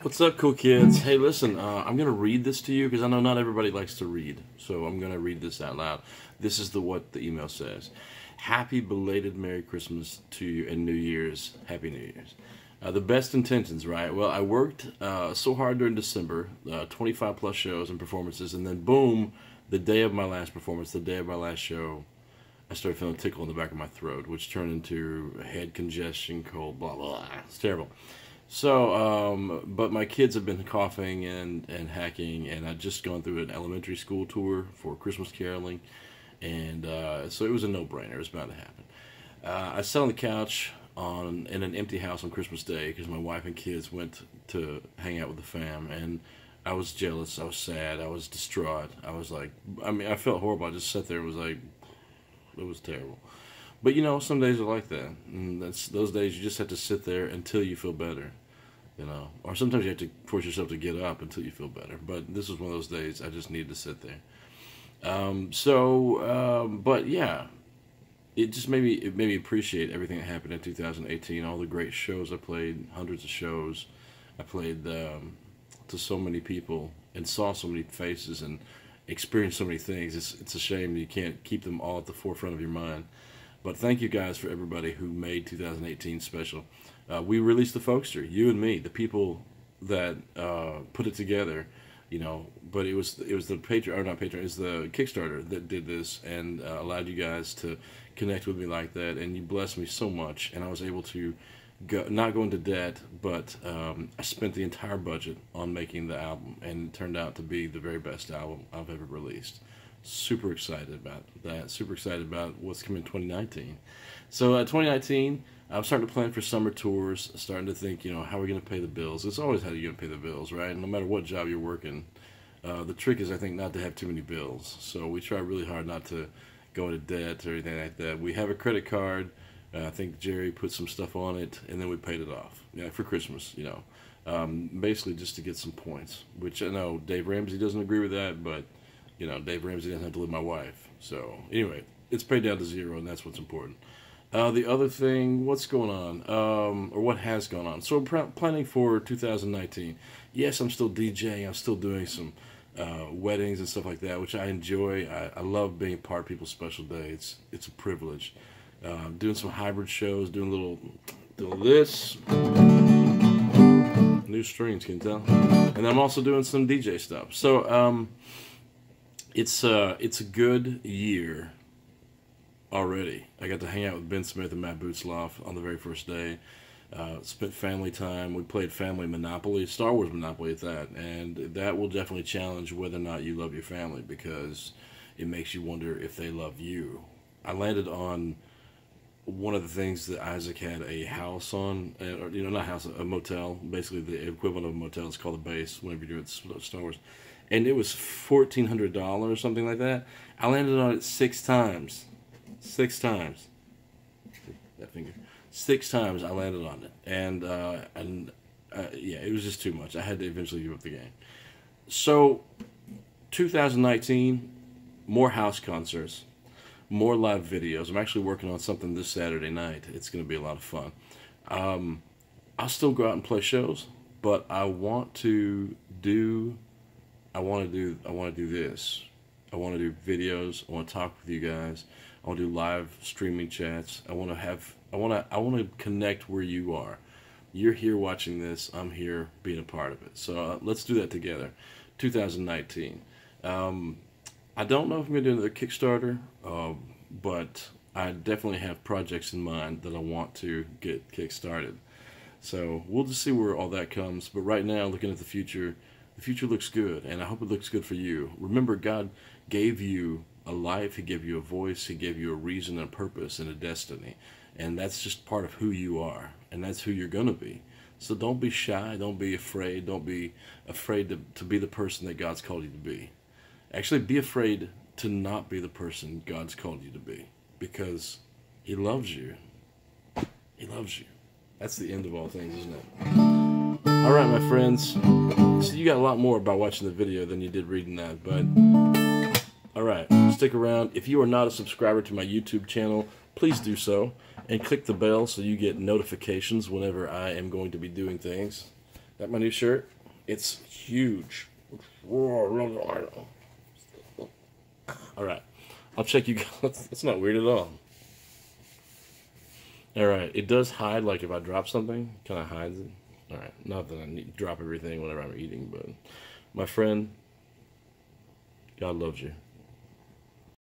What's up, cool kids? Hey, listen, I'm going to read this to you because I know not everybody likes to read. So I'm going to read this out loud. This is what the email says. Happy belated Merry Christmas to you and New Year's. Happy New Year's. The best intentions, right? Well, I worked so hard during December, 25 plus shows and performances, and then boom, the day of my last performance, the day of my last show, I started feeling a tickle in the back of my throat, which turned into head congestion, cold, blah, blah, blah. It's terrible. So, but my kids have been coughing and hacking, and I'd just gone through an elementary school tour for Christmas caroling, and so it was a no-brainer. It was bound to happen. I sat on the couch in an empty house on Christmas Day because my wife and kids went to hang out with the fam, and I was jealous, I was sad, I was distraught. I was like, I felt horrible. I just sat there and was like, it was terrible. But you know, some days are like that, and those days you just have to sit there until you feel better, you know. Or sometimes you have to force yourself to get up until you feel better. But this was one of those days I just needed to sit there. But yeah, it made me appreciate everything that happened in 2018. All the great shows I played, hundreds of shows. I played to so many people and saw so many faces and experienced so many things. It's a shame you can't keep them all at the forefront of your mind. But thank you guys for everybody who made 2018 special. We released the Folkster, you and me, the people that put it together, you know. But it was the Patreon, or not Patreon, it was the Kickstarter that did this and allowed you guys to connect with me like that. And you blessed me so much, and I was able to not go into debt, but I spent the entire budget on making the album, and it turned out to be the very best album I've ever released. Super excited about that. Super excited about what's coming in 2019. So 2019, I'm starting to plan for summer tours. Starting to think, you know, how are we going to pay the bills? It's always how you're going to pay the bills, right? No matter what job you're working. The trick is, I think, not to have too many bills. So we try really hard not to go into debt or anything like that. We have a credit card. I think Jerry put some stuff on it, and then we paid it off. Yeah, for Christmas, you know. Basically just to get some points, which I know Dave Ramsey doesn't agree with that, but you know, Dave Ramsey doesn't have to live my wife. So anyway, it's paid down to zero, and that's what's important. The other thing, what's going on, or what has gone on? So I'm planning for 2019. Yes, I'm still DJing. I'm still doing some weddings and stuff like that, which I enjoy. I love being part of people's special day. It's a privilege. Doing some hybrid shows, doing this. New strings, can you tell? And I'm also doing some DJ stuff. So it's a good year already. I got to hang out with Ben Smith and Matt Bootsloff on the very first day. Spent family time. We played family Monopoly, Star Wars Monopoly at that, and that will definitely challenge whether or not you love your family, because it makes you wonder if they love you. I landed on one of the things that Isaac had a house on, or, you know, not house, a motel, basically the equivalent of a motel. It's called a base whenever you're doing Star Wars. And it was $1,400, something like that. I landed on it 6 times. 6 times. That finger. 6 times I landed on it. And yeah, it was just too much. I had to eventually give up the game. So, 2019, more house concerts, more live videos. I'm actually working on something this Saturday night. It's going to be a lot of fun. I'll still go out and play shows, but I want to do this. I want to do videos. I want to talk with you guys. I want to do live streaming chats. I want to connect where you are. You're here watching this. I'm here being a part of it. So let's do that together. 2019. I don't know if I'm going to do another Kickstarter, but I definitely have projects in mind that I want to get kick-started. So we'll just see where all that comes. But right now, looking at the future looks good, and I hope it looks good for you. Remember, God gave you a life. He gave you a voice. He gave you a reason, a purpose, and a destiny. And that's just part of who you are, and that's who you're going to be. So don't be shy. Don't be afraid. Don't be afraid to be the person that God's called you to be. Actually, be afraid to not be the person God's called you to be, because He loves you. He loves you. That's the end of all things, isn't it? All right, my friends. So you got a lot more by watching the video than you did reading that, but all right, stick around. If you are not a subscriber to my YouTube channel, please do so, and click the bell so you get notifications whenever I am going to be doing things. That my new shirt? It's huge. All right. I'll check you guys. That's not weird at all. All right. It does hide, like if I drop something, kind of hides it. All right. Not that I need to drop everything whenever I'm eating, but my friend, God loves you.